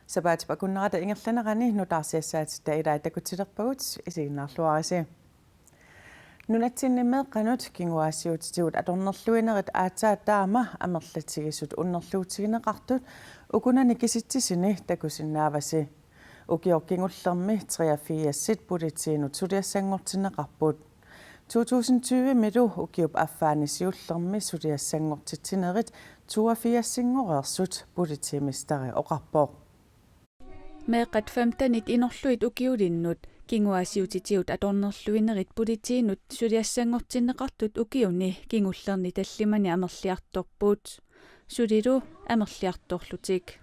Sabaatipakunnerata ingerlanerani nutarsiassaatitta itakutilerpagut isiginnaarluarisi. Nunatsinnimme qanut kinguaassiutitigut atornerluinerit aatsaataama amerlatigisut unnerluutigineqartut ukunani kisitsisini takusinnaavasi. Ukiorkingullermi 83 politiinut suliassangortineqarput. 2020 milu ukiup affaanisiullermi suliassangortitsinerit 82-singorersut politiimistari oqarpoq. Meeqat 15 inorluit ukiulinnut kinguaasiutitiut atornerluinerit politiinut suliassangortineqartut ukiuni kingullerni tallimani amerliartorput sulilu amerliartorlutik.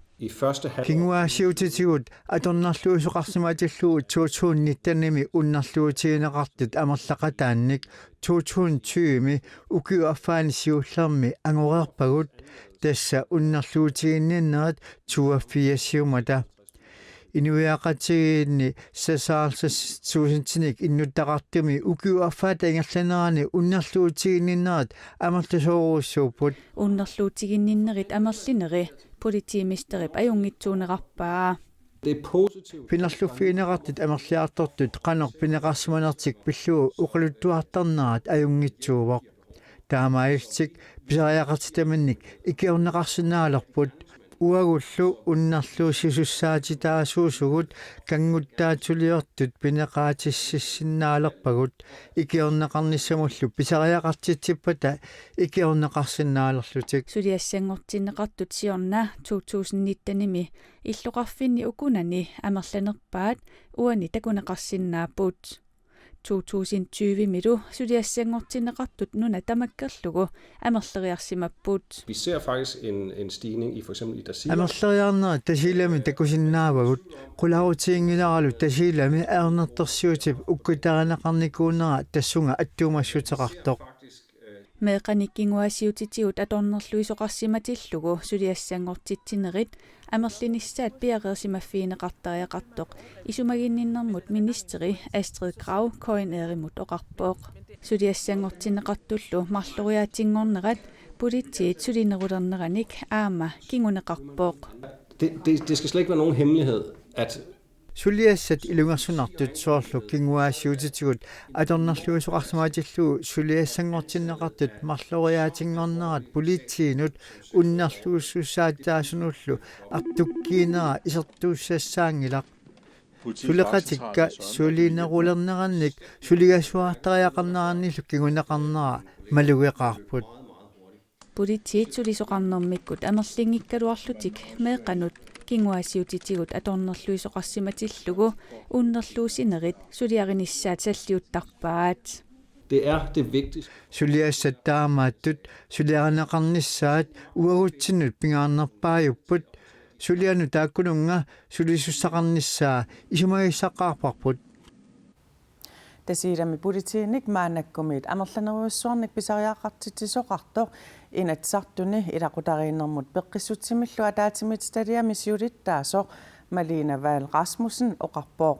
Kinguaasiutitigut atornerluisuqarsimaatillugu 2019 unnerluutigineqartut amerlaqataannik 2020 ukiu affaanisiullermi angoreerpagut tassa unnerluutiginninneret 82-siumata inuiaqatigiinni sasaalsassuusintinik innuttaqartumi ukiu affaata ingerlanerani unnerluutiginninneret amerlusoruussuuput Unnerluutiginninnerit amerlineri politiimisterip ajungitsuuneqarpaa. Pinerluffiineqartit amerliaartortut qanor pineqarsimanertik pillugu uqaluttuartarnarat ajungitsuuvoq taamailtik pisariaqartitamannik ikiorneqarsinaalerput uagullu unnerluusisussaatitaasuusugut kanguttaatuliortut pineqaatissinnaalerpagut ikiorneqarnissamullu pisariaqartitippata ikiorneqarsinnaalerlutik Suliassangortineqartut siorna 2019 illuqarfinni ukunani amerlanerpaat uani takuneqarsinnaaput 2020 milu suliassangortineqartut nuna tamakkerlugu amerleriarsimapput. Vi ser faktisk en stigning i for eksempel i Tasiilaq. Amerleriarneret tasiilami takusinnaavagut qulaarutiinginaralu tasiilami aernertorsiutip ukkutarineqarnikuunera tassunga attuumassuteqartoq. Meeqanik kinguaasiutitigut atornerluisoqarsimatillugu suliassangortitsinerit amerlinissaat piaqeersimaffiineqartariaqartoq isumaginninnermut ministeri Astrid Krag koineerimut oqarpooq suliassangortineqartullu marloriaatingornerat politiit sulinerulerneranik aama kinguneqarpooq. Det skal slet ikke være nogen hemmelighed, at Suliassat ilungersunartut soorlu kinguaasiutitigut atornerluisuqarsimaatillugu suliassangortineqartut marloriaatingornerat politiinut unnerluussussaataasunullu artukkiinera isertuussassaangilaq suleqatikka suliinerulernerannik suligasuartariaqarnerannillu kinguneqarnera malugeqaarput Politiit sulisoqarnermikkut amerlingikkaluarlutik meeqanut kinguaasiutitigut atornerluisoqarsimatillugu unnerluusinerit suliarinissaat salliuttarpaat. det er det vigtigste. Suliassattaamaattut suliarineqarnissaat uagutsinut pingaarnerpaajupput sulianu taakkununga sulisussaqarnissaa isumagissaqqaarparput Tasiilami politiinik maanakkumit amerlaneruussuarnik pisariaqartitisoqartoq inatsartuni ilaqutariinnermut peqqissutsimillu ataatimit stadiami siulittaasoq Malina Val Rasmussen oqarpooq.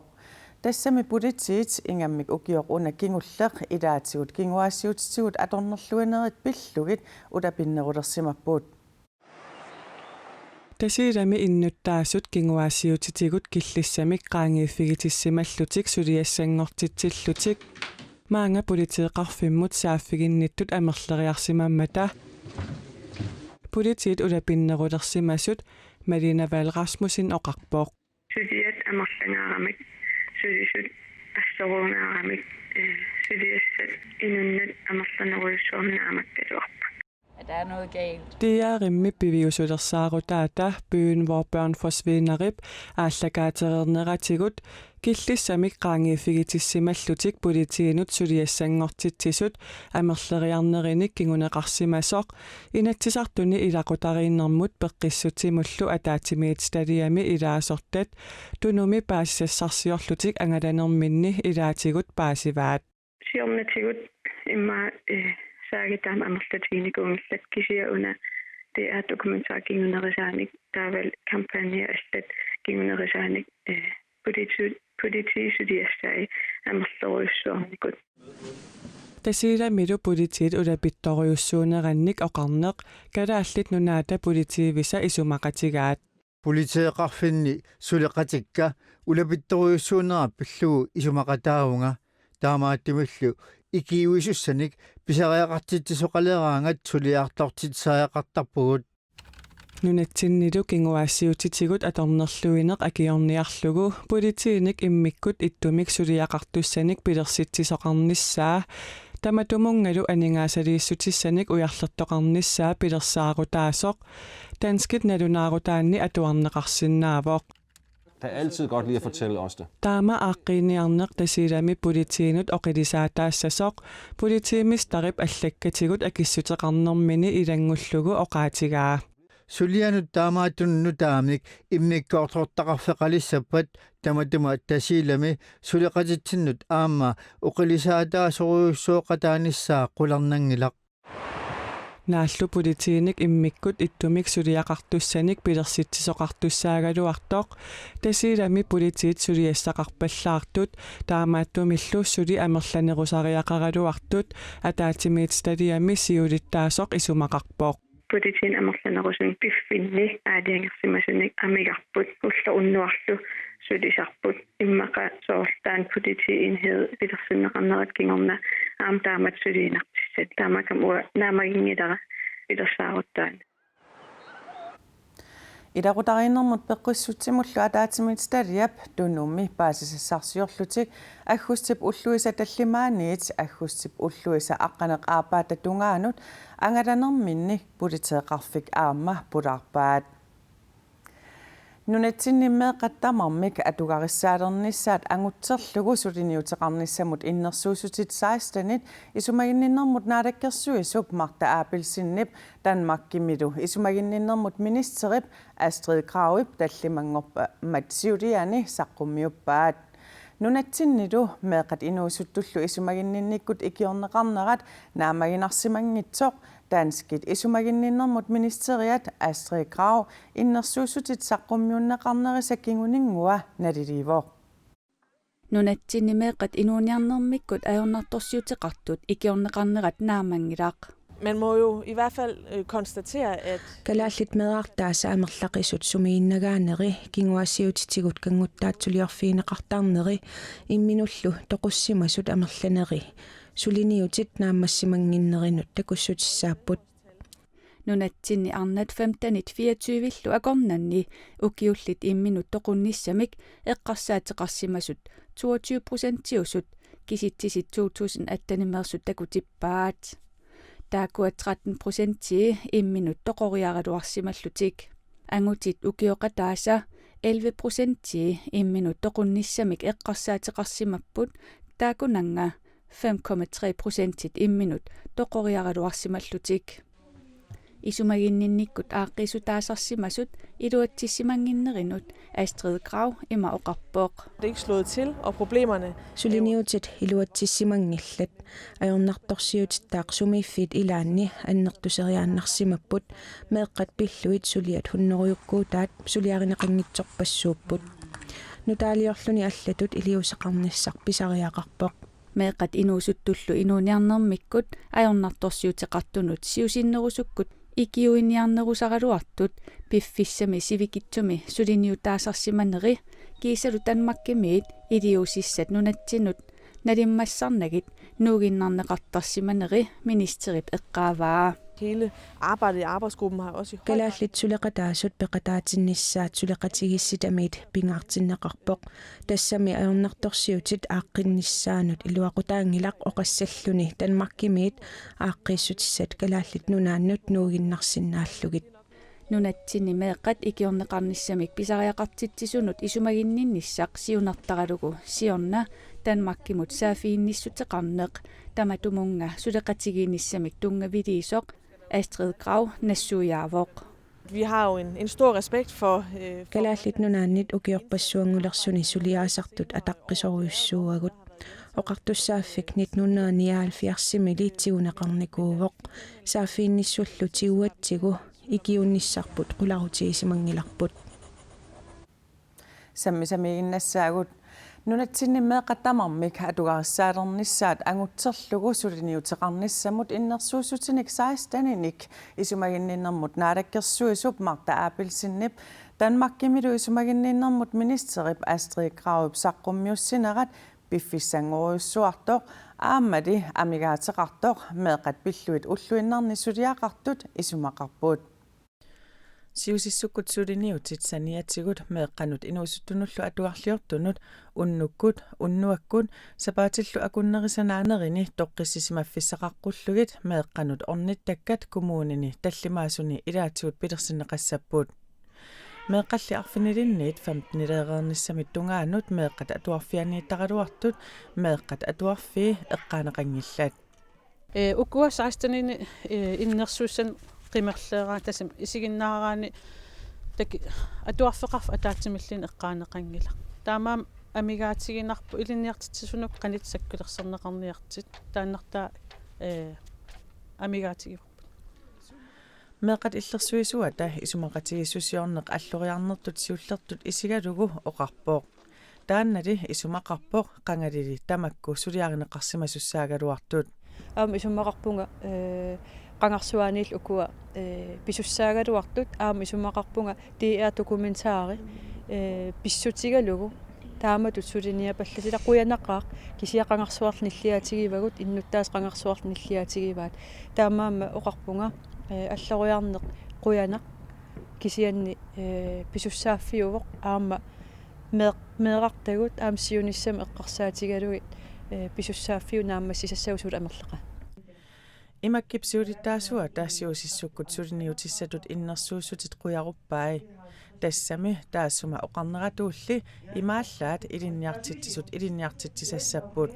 Tassami politiit ingammik ukioq una kingulleq ilaatigut kinguaassiutitigut atornerluinerit pillugit utapinnerulersimapput. Tasiilami innuttaassut kinguaassiutitigut killissamik qaangiiffigitissimallutik suliassangortitsillutik maanga politieqarfimmut saaffiginnittut amerleriarsimammata politiit ulapinnerulersimasut Malina Val Rasmussen oqarpooq. Suliat amerlangaaramik sulisut assoruungaaramik suliassat inunnat amerlaneruissuarnaamakkaluarpa. Det er rimelig beviusulersaarutaata byen hvor børn forsvinder aallakaatereerneratigut killissamik qaangiiffigitissimallutik politiinut suliassangortitsisut amerleriarnerinik kinguneqarsimasoq inatsisartuni ilaqutariinnermut peqqissutsimullu ataatimiit stadiami ilaasortat tunumi paasisassarsiorlutik angalanerminni ilaatigut paasivaat Siornatigut imma saagitam amerlatiginikuungillat kisiauna det er dokumentarkingunerisaanik taaval kampagne astat kingunerisaanik politiisuliassai amerleruissuarnikut Tasiilamilu politiit ulapittoriussuunerannik oqarneq kalaallit nunaata politiivisa isumaqatigaat Politieqarfinni suleqatikka ulapittoriussuunera pillugu isumaqataavunga taamaattimillu ikiuisussanik pisariaqartittisoqaleraangat suliaartortitsaaqartarpugut Nunatsinnilu kinguaassiutitigut atornerluineq akiorniarlugu politiinik immikkut ittumik suliaqartussanik pilersitsisoqarnissaa tamatumungalu aningaasaliissutissanik ujarlertoqarnissaa pilersaarutaasoq danskit nalunaarutaanni atuarneqarsinnaavoq Det er altid godt lige at fortælle os det. Taama aaqqiniarneq tasiilami politiinut oqilisaataassasoq politiimistarip allakkatigut akissuteqarnermini ilangullugu oqaatigaa Sulianut taamaatunnu taamik immikkoortortaqarfeqalissappat tamatuma tasiilami suleqatitinnut aamma uqilisaataasoriussooqataanissaa qularnangilaq Naallu politiinik immikkut ittumik suliaqartussanik pilersitsisoqartussaagaluartoq tasiilami politiit suliassaqarpallaartut taamaattumillu suli amerlanerusariaqaraluartut ataatimiitstaliami siulittaasoq isumaqarpoq Politiin amerlanerusun piffinni aaliangersimasunik amigarput ullerunnuarlu sulisarput immaqa soortaan politienhed pilersinneqarnerat kingorna aamtaamat suliinartissat taamakam ua naamagingilera pilersaaruttaan Ilaqutariinnermut peqqissutsimullu ataatimiitstaliap tunummi paasissaarsiorlutik aggussip ulluisa tallimaaniit aggussip ulluisa aqqaneq aapaata tungaanut angalanerminni puliteeqarfik aamma pulaarpaat Nunatsinnimeeqattamarmik atugarissaalernissaat angutserlugu suliniuteqarnissamut innersuusutit 16-nit isumaginninnermut naalakkersuisup Marta Abelsinnip Danmarkimilu isumaginninnermut ministerip Astrid Kragip tallimangorpa matsiuliani saqqummiuppaat Nunatsinnilu meeqat inuusuttullu isumaginninnikkut ikiorneqarnerat naamaginarsimangitsoq Danskit isumaginninnermut ministeriat Astrid Krag innersuusutit saqqummiunneqarnerisa kinguningua naliliivoq Nunatsinnimeeqat inuuniarnermikkut ajornartorsiuteqartut ikiorneqarnerat naamangilaq Man må jo i hvert fald konstatere, at Kalaallit meeqartaasa amerlaqisut sumiinnagaaneri kinguassiutitigut kanguttaatsuliorfiineqartarneri imminullu toqussimasut amerlaneri suliniutit naammassimanginnerinut takussutissaapput Nunatsinni arnat 15.24 akornanni ukiullit imminut toqunnissamik eqqarsaateqarsimasut 22% tiusut kisitsisit 2018 takutippaat taakua 13% imminut toqoriaraluarsimallutik angutit ukioqataasa 11% imminut toqunnissamik eqqarsaateqarsimapput taakunanga 5,3% imminut toqoriaraluarsimallutik isumaginninnikkut aaqqisutaasarsimasut iluatsissimanginnerinut Astrid Krag ima oqarpoq det ikke slået til, og problemerne suliniutit iluatsissimangillat ajornartorsiutittaaq sumiiffit ilaanni annertuseriaannarsimapput meeqqat pilluit suliat hunneruyukkuutaat suliarineqanngitsorpassuupput nutaaliorluni allatut iliuseqarnissaq pisariaqarpoq meeqat inuusuttullu inuuniarnermikkut ajornartorsiuteqartunut siusinnerusukkut ikiuiniarnerusaraluartut piffissami sivikitsumi suliniutaasarsimaneri kiisalu Danmarkimiit iliusissat nunatsinut nalimmassarnagit nuuginnarneqartarsimaneri ministerip eqqaavaa hele arbejdet i arbejdsgruppen har også i høj kalaallit suleqataasut peqataatinnissaat suleqatigissitamiit pingaartinneqarpoq tassami ajornartorsiutit aaqqinnissaanut iluaqutaangilaq oqassalluni Danmarkimiit aaqqissutissat kalaallit nunaannut nuuginnarsinnaallugit nunatsinni meeqqat ikiorneqarnissamik pisariaqartitsisunut isumaginninnissaq siunartaralugu siorna Danmarkimut saafiinnissutеqarneq tamatumunga suleqatigiinissamik tungaviliisoq Astrid Krag nassuujaavoq Vi har jo en stor respekt for kalaallit nunaannit ukiorpassuangulersuni suliaasartut ataqqisoriussuuagut oqartussaaffik 1979 liitsiuneqarnikuuvoq saafiinnissullu tiuatsigu ikiunnissarput qularutiisimangilarput sammisamiginnassaagut nunatsinnimeeqattamarmik atugarissaalernissaat angutserlugu suliniuteqarnissamut innersuusutinik 16-inik isumaginninnermut naalakkersuisup Marta Abelsinnip Danmarkimidu isumaginniinnermut ministerip Astrid Kraup saqqummiussinerat piffissanguruissuartoq aammati amigaatеqartoq meeqat pilluit ulluinnernissuliaqartut isumaqarpuut siusissukut suliniutit saniatigut meeqqanut inuusuttunullu atuarliortunut unnukkut unnuakkut sapaatillu akunnerisanaanerinni toqqissisimaffissaqaqqulluгит meeqqanut ornittakkat kumuunini tallimaasuni ilaatigut pilersinneqassappuut meeqqalli arfinilinniit 15-ileernissamit tungaanut meeqqat atuarfianiittaqaluartut meeqqat atuarfii eqqaaneqangillat ukua 16 innersuussan qimerleeraa tasam isiginnaaraani taki atuarfeqarf ataatsimillin eqqaaneqangila taamaam amigaatiginarpu ilinniartitsunuk qanitsakkulerserneqarniartit taannartaa amigaatigi meeqat illersuisuata isumaqatigissusiorneq alloriarnertut siullertut isigalugu oqarpooq taannali isumaqarpooq qangalili tamakku suliarineqarsimasussaagaluartut isumaqarpunga qangarsuaniil ukua pisussaagaluartut isumaqarpunga DR dokumentaari pissutigalugu taamatut suliniapallasila quyanaqaaq kisiaqangarsuarnilliatigivagut innuttaas qangarsuarnilliatigivaat taamaamma oqarpunga alloriarneq quyanaq kisianni pisussaafiuvoq aamma meeqartagut siunissam eqqarsaatigaluit pisussaafiu naammassisassausut amerleqa imakkipsiulittaasua taassiusissukkut suliniutissatut innersuussutit quyaruppaa тассами таассума оқарнератуулли имааллаат илинниартитсассаппут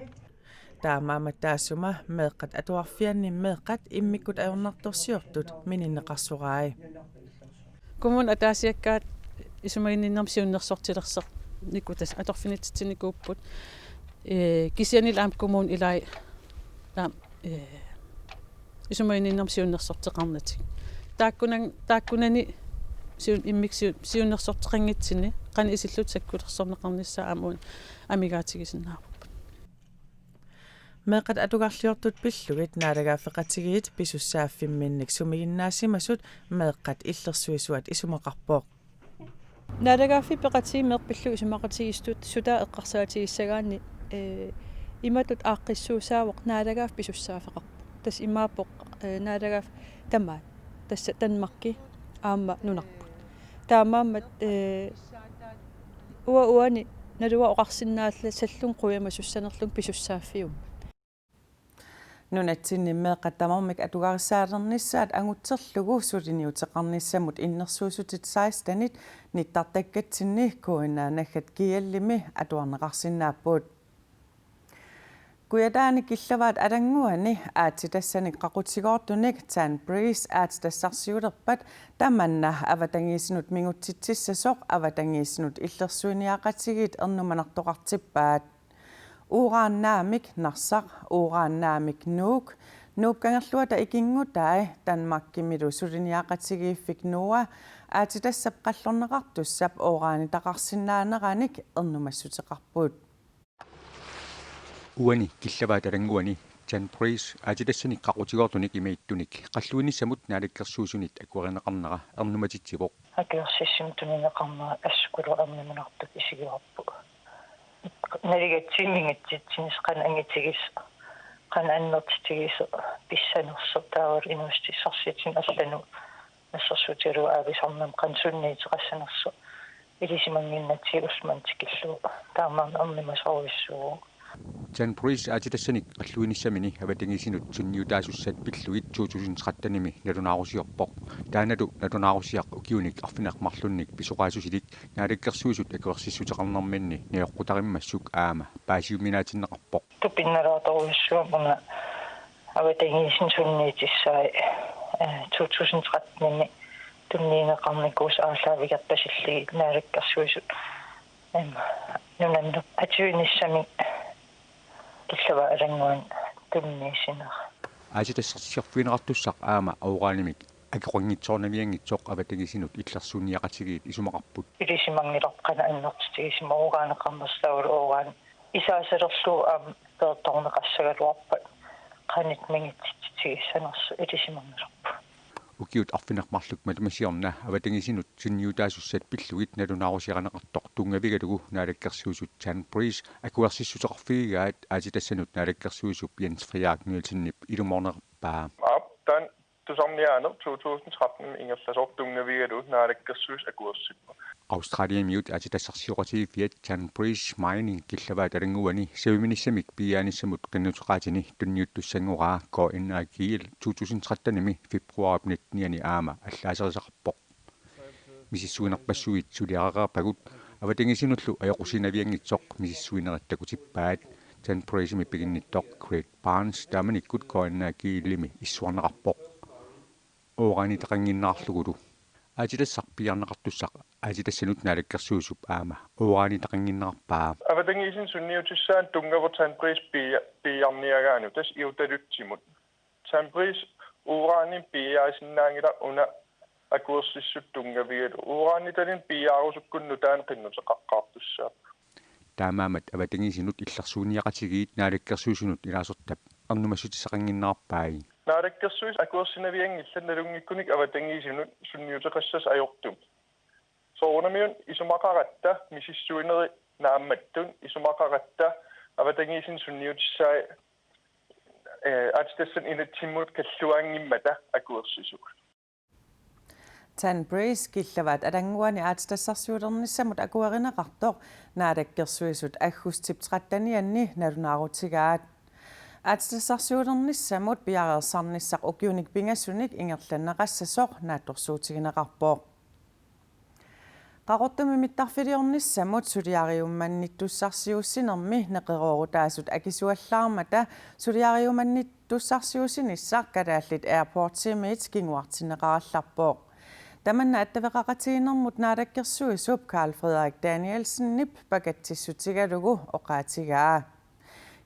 таамаама таассума меэққат атуарфианни меэққат иммиккут аёрнарторсиортут мининнеқарсураи коммун атаасиаккаат исумагинниннерм сиуннерсортилерсеқ никутас аторфинитсиникууппут кисианил аам коммун илай таам исумагинниннерм сиуннерсортеқарнатик тааккунани siun immiksi siunnersorteqanngitsini qani isillut sakkulersorneqarnissaa aamuun amigaatigisinnaaruppa meeqat atugarliortut pillugit naalagaafeqatigiit pisussaaffimminnik sumiginnaasimasut meeqqat illersuisuat isumaqarpooq naalagaaffi peqatii meeqpillu isumaqatigistut sutaa eqqarsaatigisagaanni imatut aaqqissuusaawoq naalagaaf pisussaaфеqarp tas imaapoq naalagaaf tamaat tassa tanmarki aamma nunarpu таамааммат уани налуа оқарсиннаалла саллун қуяма суссанерлун писуссааффиум нунатсинни меэқаттамармик атугарissaalernissaat angutserlugu suliniuteqarnissamut innersuussutit 16-nit nittартаккатсинни kuinaanaggat kiallimi atuarneqarsinnaappuut Kuyadaani killavaat alanguani aatitassani qaqutigoortunik Tan Breeze aatitassarsiulerpat tamanna avatangiisinut mingutsitsissasoq avatangiisinut illersuiniaqatigit ernumanartoqartippaat uuraannaamik narsaq uuraannaamik nuukkangerluata ikingutai Danmarkimilu suliniaqatigiiffik nuua aatitassap qallorneqartussap uuraani taqarsinnaaneqanik ernumassuteqarpuut uani killavaat alanguani Tan Breeze aatitassani qaqutigoortunik imaittunik qalluinissamut naalikkersuusunit akuarineqarnera ernumatitivoq акиорсиссим тунинеқарнера аскулу амнаминартут исигиорпу налигатсимингатситсинис қана ангитигис қана аннертитигис писсанерсо таавал инуустиссарситин аллану нассерсутилу аависарнам қансунниитеқассанерсо илисимангиннати усмантикиллу таамаан арнимасаруиссуу Tan Breeze aatitassani qalluinissamini avatangisinut sunniutaasussaat pillugit 2013-nimi nalunaarusiorpoq taanalu ukiunik arfineqmarlunnik pisuqaasusilit naalikkersuusut akuersissuteqarnerminni nioqqutarimmassuk aama paasiuminaatinneqarpoq tupinneraatorussuumuna avatangisin sunniitissaai 2013-nimi tunniineqarnikuus aallaavigerpasilligit naalikkersuusut nunannu atuinissami killava alanguan tunniisinera aatitassarsiarfiinerartussaq aama auuraanimik akиqorngitsoornaviangitsoq avatangisinut illersuuniaqatigiit isumaqarput ilisimangilerp qana annertigisima uuraaneqarnerslaulu uuraan isaasalerlu peertorneqassagaluarpat qanit mangitsitigissanersu ilisimangilerpu ukiut arfinermarluk matumasiorna avatangisinut sunniutaasussat pillugit nalunaarusiqanaqartoq tungavigalugu naalakkersuusut Jan Breeze akuarsissuteqarfigigaat aatitassanut naalakkersuusup Jens Friak Nielsenip ilumornerpaa dan tusamnianer 2013 ingerlasor tungavigalu naalakkersuus akuarsippa Australian miut aatitassarsiuqatigifiat Jan Breeze mining killavaat alanguani saviministamik piaanissamut qinnuteqaatini tunniuttussanguraa KNAKIL 2013 februaripnit niani aama allaaserisaqarpoq misissuinerpassuit suliaqaqarpagut avatangisinullu ajoqusinaviangitsoq misissuinerattakutippaat Jan Breeze mipiginnittoq Craig Barnes tamanikkut KNAKIL-limi issuarneqarpoq oorani taqanginnaarlugulu aatitassarpiarneqartussaq aatitassanut naalakkersuusup aama oorani taqanginnerpaa avatangisin sunniutussaan tungavut Jan Breeze piarniagaanu tas iutalutsimut Jan Breeze uuraanin piaasinnaangila una akuursissut tungavigalu uuraani talin piaarusukkunnu taan qinnuteqaqqaartussaap taamaamat avatangisinut illersuuniaqatigiit naalakkersuusunut ilaasortap arnumassutissaqanginnaarpaai naalakkersuus akuursinaviangillanalungikkunik avatangisinut sunniuteqassas ajortum soornamiun isumaqaratta misissuineri naammattun isumaqaratta avatangisin sunniutissaa aatitassan inatsimmut kalluaangimmata akuursisuk Jan Breeze killavaat alanguani aatitassarsuulernissamut akuarineqartoq naalakkersuisut aggustip-13 nalunaarutigaat aatitassarsuulernissamut piareersarnissaq ukiunik pingassunik ingerlanneqassasoq naattorsuutigineqarpoq qaqortumi mittarfiliornissamut suliariummannittussarsiussinermi neqeroorutaasut akisuallaarmata suliariummannittussarsiussinissaq kalaallit airport-simit kinguartineqarallarpoq tamanna attaveqaqatiginermut naalakkersuisup Carl Frederik Danielsen nip pagatsissutigalugu oqaatigaa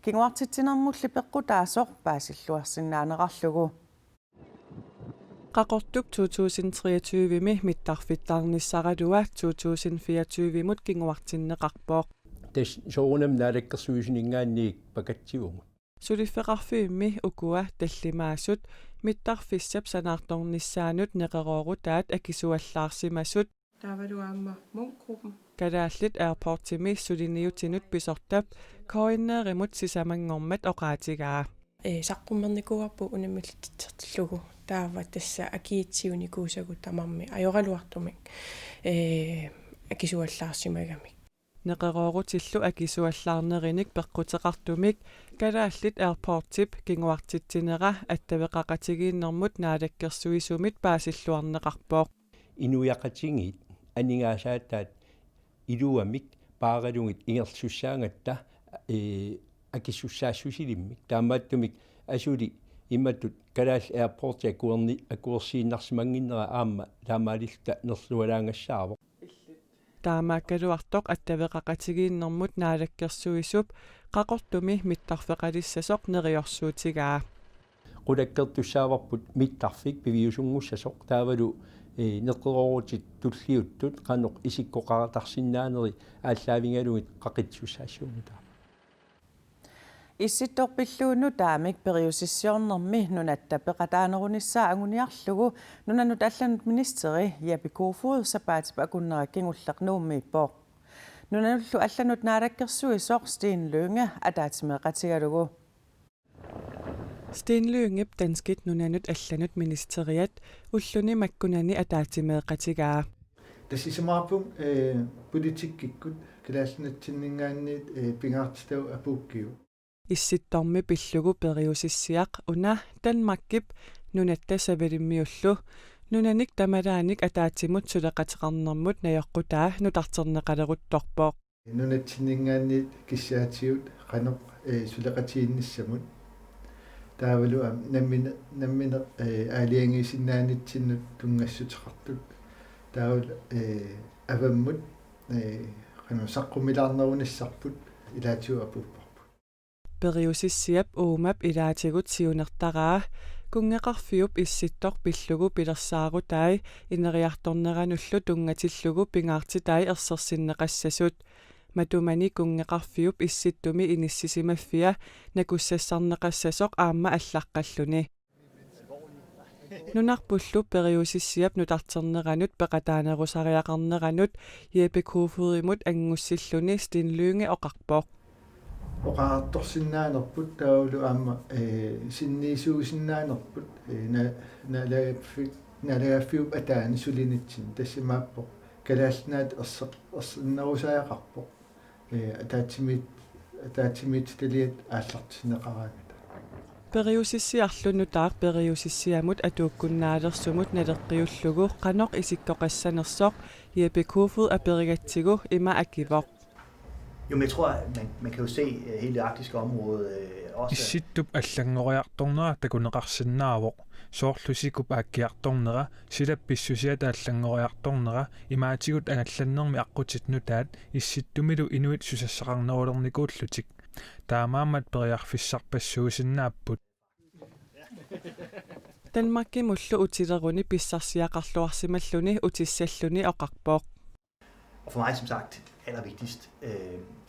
kinguartittinermulli peqqutaasoq paasilluarsinnaaneqarlugu qaqortuk 2023 mittarfittarnissaralua 2024 kinguartinneqarpoq tas soorunam naalakkersuusiningaanniik pakatsivugu sulifeqarfiimmi ukua tallimaassut mittarfissap sanaartornissaanut neqeroorutaat akisuallaarsimassut taavaluaamma munkgruppen kalaallit airportimi suliniutinut pisortap koinneerimut sisamangormat oqaatigaa saqqummernikуарпу унаммиллитсертиллугу таава тасса акиитсиунникуусагу тамарми ajorалуартумик акисуаллаарсимагами неқероорутиллу акисуаллаарнериник пеққутеқартумик калааллит airport-тип кингуартитсинера аттавеқақатигииннэрмут наалаккерсуисумит паасиллуарнеқарпоқ инуяқатингит анингаасааттаат илуамик паагалугит ингерлуссаангатта акиссуссаассусилиммик таамааттумик асули имматтут калаал airport акуерсииннарсимангиннера аама таамаалилта нерлуалаангассаавоқ таамааккалуартоқ аттавеқақатигииннэрмут наалаккерсуисуп қақортуми миттарфеқалиссасоқ нериорсуутигаа qulakkertussaavарпут миттарфик пивиусунгуссасоқ таавалу неқероорутит туллиуттут қаноқ исиккоқаратарсиннаанери ааллаавингалугит қақитсуссаассуугута исситторпиллуунну таамик периусиссиорнэрми нунатта пеқатаанерунissaa агуниарлугу нунанут алланут министери Jeppe Kofod сапаатип акуннераккингуллернууммииппоо нунануллу алланут наалаккерсуисоқ Sten Lynge атаатимеқатигалугу Sten Lynge данскит нунанут алланут министериат уллуни маккунани атаатимеқатигаа тассисамаарпун политиккиккут калааллинатсиннингаанниит пингаартитау апууккиу исситторми пиллугу периусиссиақ уна Данмаркип нунатта савалиммиуллу нунаник тамалааник атаатимут сулеқатеқарнэрмут наёққутаа нутартернеқалерутторпоқ нунатсиннингаанниит киссаатиут қаноқ сулеқатиинниссамут таавалуа наммина аалиангисиннаанитсиннут тунгассутеқартут таавал аваммут қано саққумилаарнерунissarput илаатиуапуппа периусиссиап уумап илаатигут сиунертараа кунгеқарфиуп исситтор пиллугу пилерсаарутаи инериарторнерануллу тунгатиллугу пингаартитаи ерсерсиннеқассасут матумани кунгеқарфиуп исситтуми иниссисимаффиа накуссассарнеқассасоқ аама аллаққаллуни Nunarpullu periusissiap nutarterneranut peqataanerusariaqarneranut Jeppe Kofod angussilluni Steen Lynge oqarpoq. Oqaartorsinnaanerput taulu aamma sinniisuusinnaanerput nalagaffiup ataani sulinitsin tassimaappoq kalaalnaat ersinnerusayaqarpoq ataatsimit taliat aallartineqaraanga. Periusissiarlunu taaq periusissiamut atuukkunnaalerssumut naleqqiullugu qanoq isikkoqassanersoq Jeppe Kofod aperigatsigu ima akivoq. Jo, men jeg tror, at man kan jo se hele det arktiske område også. Issittup allangoriartornera takuneqarsinnaavoq soorlusikup aakkiartornera silappissusiat allangoriartornera imaatigut anallannermi aqqutitnu taat issittumilu inuit susassaqarnerulernikullutik taamaammat periarfissarpassuusinnaaput. Danmarki mullu utileruni pissarsiaqarluarsimalluni utissalluni oqarpoq. For mig som sagt allervigtigst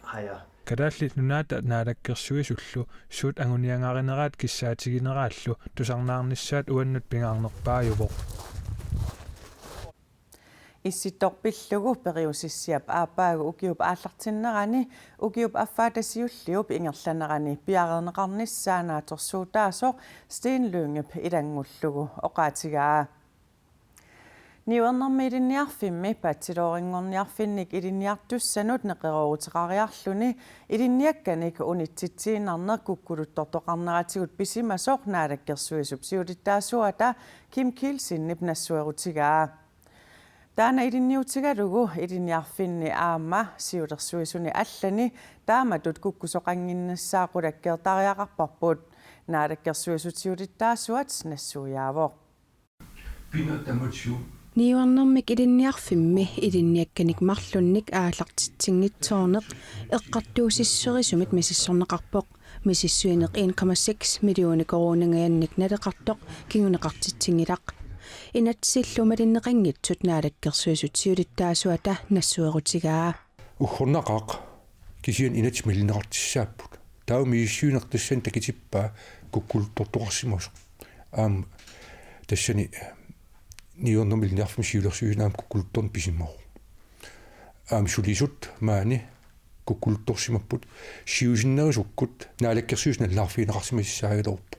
har jeg kadaallit nunaata naalakkersuisullu suut anguniangarineraat kissaatigineraallu tusarnaarnissaat uannut pingaarnerpaajuvoq. Issittorpillugu periusissiap aappaagu ukiup aallartinnerani ukiup affaatasiulliup ingerlanerani piareneqarnissaanaatorsuutaasoq Steen Lynge ilangullugu oqaatigaa. Niuernermi ilinniarfimmi patsiloringorniarfinnik ilinniartussanut neqerorutaqariarluni ilinniakkanik unitsitsiinarner kukkuluttortoqarneratigut pisimasoq naalakkersuisup siulittaasuata Kim Kielsinnip nassuerutigaa. Taana ilinniutigalugu ilinniarfinni aamma siulersuisuni allani taamatut kukkusoqanginnassaaqutakkeertariaqarparput naalakkersuisut siulittaasuat nassuujaavoq. Niuarnermik ilinniarfimmi ilinniakkanik marlunnik aallartitsingitsoorneq eqqartuusisserisumit misissorneqarpoq misissuineq 1,6 millioni koronangayannik naleqartoq kinguneqartitsingilaq inatsillumalinneqanngitsut naalakkersuisut siulittaasuata nassuerutigaa ukhornaqaq kisian inatsmillineqartissaapput taumi takitippaa kukkultortoqarsimus tassani niuernermilniarfimi siulersuinaam kukkuluttorn pisimmoq sulisut maani kukkuluttorsimapput siusinnerisukkut naalakkersuisnallarfiineqarsimissaagilorpu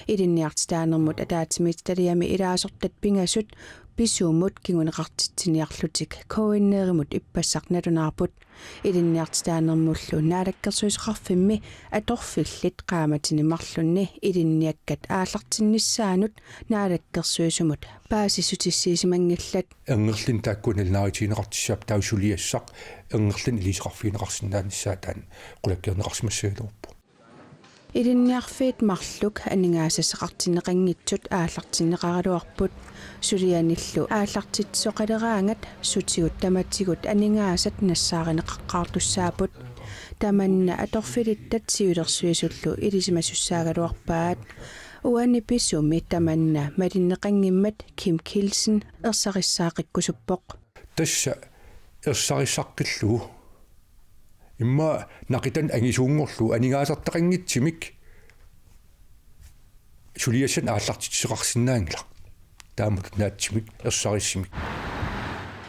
ilinniartitaanermut ataatsimit taliami ilaasortat pingasut pisuumut kinguneqartitsiniarlutik koinneerimut ippassarnalunaarput ilinniartitaanermullu naalakkersuisqarfimmi atorfillit qaamatinimarlunni ilinniakkat aallartinnissaanut naalakkersuisumut paasissutissiisimangillat engerlin taakkunalnaaritiineqartissaap tausuliassaq engerlin iliisaqarfiineqarsinnaanissaataan qulakkerneqarsimassagilorpu ilinniarfiit marluk aningaasasaqartineqanngitsut aallartineqaraluarput sulianillu aallartitsoqaleraangat sutigut tamatigut aningaasat nassaaриneqaqqaartussaaput tamanna atorfilittat siulersuisullu ilisimasussaagaluarpaat uani pisumi tamanna malinneqanngimmat Kim Kielsen ersarissaaqikkusuppoq tassa ersarissaqqillugu imma naqitan angisuungorlu aningaasartaqanngitsimik suliassan aallartitseqarsinnaangila taamut naatsimik ersarissimik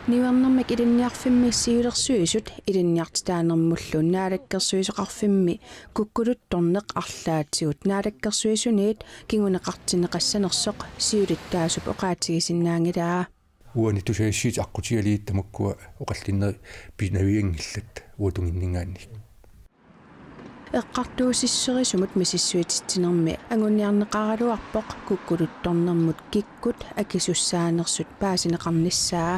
niuarnermak ilinniarfimmi siulersuisut ilinniartitaanermullu naalakkersuisoqarfimmi kukkuluttorneq arlaatigut naalakkersuisuniit kinguneqartineqassanersoq siulittaasup oqaatigisinnaangilaa uani tusaassiit aqutialiittamakkua oqallinneri pinaviangillat uatunginningaannik eqqartuusisserisumut misissuititsinermi anguniarneqaraluarpoq kukkuluttornermut kikkut akisussaanersut paasineqarnissaa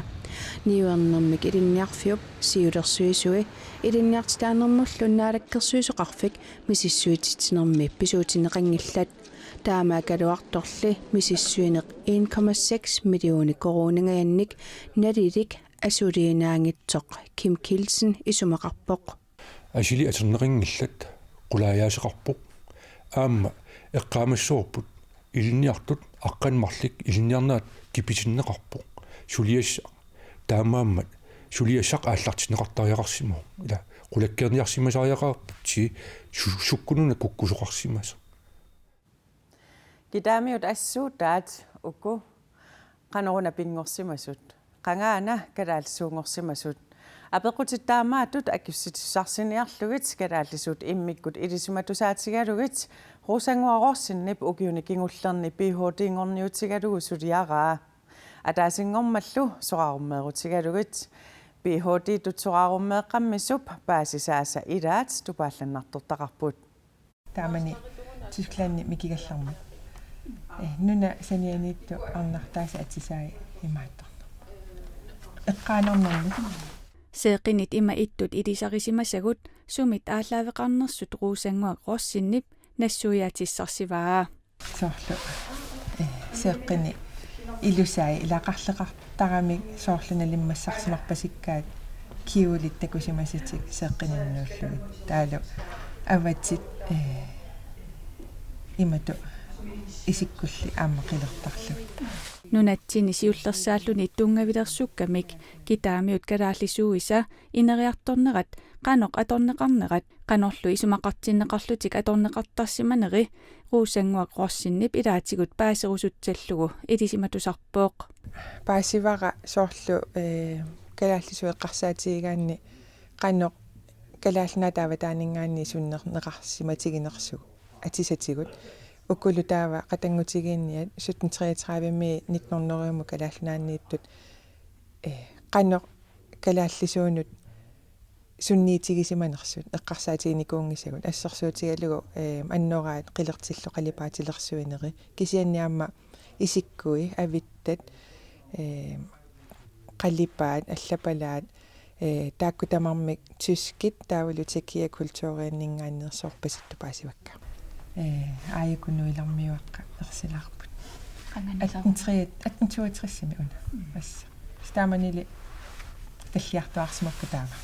niuernermik ilinniarfiup siulersuisui ilinniartitaanermullu naalakkersuisoqarfik misissuititsinermi pisuutineqangillat taamaakaluartorli misissuineq 1,6 millioni koronangayannik nalilik asuliinaangitsoq Kim Kielsen isumaqarpoq asili aterneqingillat qulaajaasiqarpoq aamma eqqaamassuorput ilinniartut aqqanmarlik ilinniarnaat kipisinneqarpoq suliassa taamaammat suliassaq aallartineqartariaqarsimu ila qulakkerniarsimasariaqarput sukkununa kukkusoqarsimas Kitaamiut assuutaat uku qanoruna pingorsimasut qangaana kalaalsuungorsimasut apequtittaamaatut akkussitissarсиниарлугит калааллисут иммиккут илисуматусаатигалугит русангуарорсиннип укиуни кингуллерни PhD-ингорниутигалугу сулиараа атаасингормаллу сорааруммеерутигалугит PhD тутсорааруммеэққаммисуп паасисааса илаат тупаалланнартортақарпут таамани тисклаанни микигаллармут нуна санианиитту арнартааса атисаи имааттарна эққаанернерни seeqinit ima ittut ilisarisimassagut sumit ааллаавеқарнерсут руусангуак россиннип нассуяатиссарсиваа соорлу seeqqini илусаи илақарлеқартарамик соорлуналиммассарсимарпасиккаат киулит такусимаситик seeqqinиннууллугит таалу аватсит имату исиккулли аама қилертарлугит нунатсини сиуллерсааллуни тунгавилерсуккамик китаамиут калааллисууиса инериарторнерат каноқ аторнеқарнерат канорлу исумақартиннеқарлутик аторнеқартарсиманери руусангуак россиннип илаатигут паасерусутсаллугу илисиматусарпооқ паасивара соорлу калааллисуеққарсаатигигаанни каноқ калааллунаатаава таанингаанни суннернеқарсиматигинерсугу атисатигут уккулутаава қатангутигиинниат 1733ми 1900 калааллунааннииттут каноқ калааллисуунут сунниитигисиманерсут эққарсаатигиникуунгисагут ассерсуутигалугу аннораат қилертиллу қалипаатилерсуинери кисианниаама исиккуи авиттат қалипаат аллапалаат тааккутамармик тускит таавалу такия культурианнингааннерсоорпаситту паасивакка аякунуилармиуаққа ерсилаарпут аттентриссими уна масса стааманили таллиартуарсимакку таава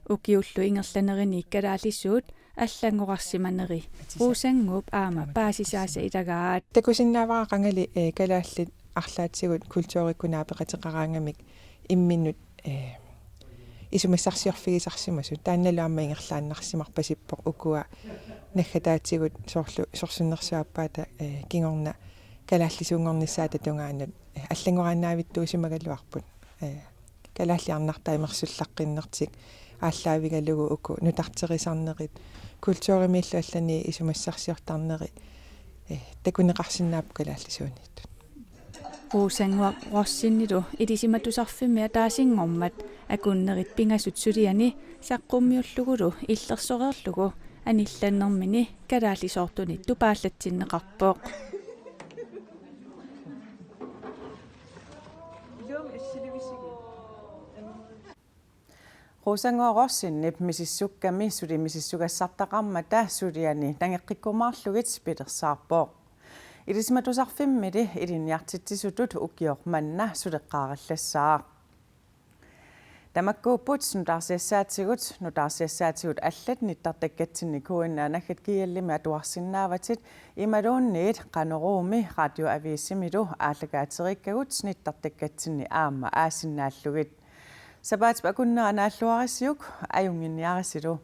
укиуллу ингерланерини иккалаалиссуут аллангорарсиманери уусангууп аама паасисааса илагаат такусиннаавара қангали калааллит арлаатсигут культууриккунаа пеқатеқараангамик имминнут исумассарсиорфигисарсимасут таанналуамма ингерлааннарсимарпасиппоқ укуа наггатаатсигут сорсуннерсуаппаата кингорна калааллисуунгорнissaата тунгаанут аллангорааннаавиттуусимагалуарпут калааллиарнарта имерсуллаққиннертик ааллаавигалугу уку нутартерисарнерит культууримииллу аллани исумассарсиортарнери такунеқарсинаап калааллисуунит руусангуа россиннилу илисиматусарфимиа таасингормат акуннерит пингасут сулиани саққуммиуллугулу иллерсореерлугу анилланнэрмини калааллисоортуни тупааллатсиннеқарпооқ Русангуарорсиннип мисиссукками сули мисиссугассартақармата сулиани тангеққиккумаарлугит пилерсаарпооқ илисиматусарфиммили илинниартитсисутут укиорманна сулеққараллассаа тамаккууппут нутаарсиассаатигут аллат ниттартаккатсинни куиннаанаггат киаллими атуарсиннааватит ималуунниит канеруumi радиоавииссимилу аалагаатериккагут ниттартаккатсинни аама аасиннааллугит сабаат бакуннера анааллуариссиук аюнгинниарисилу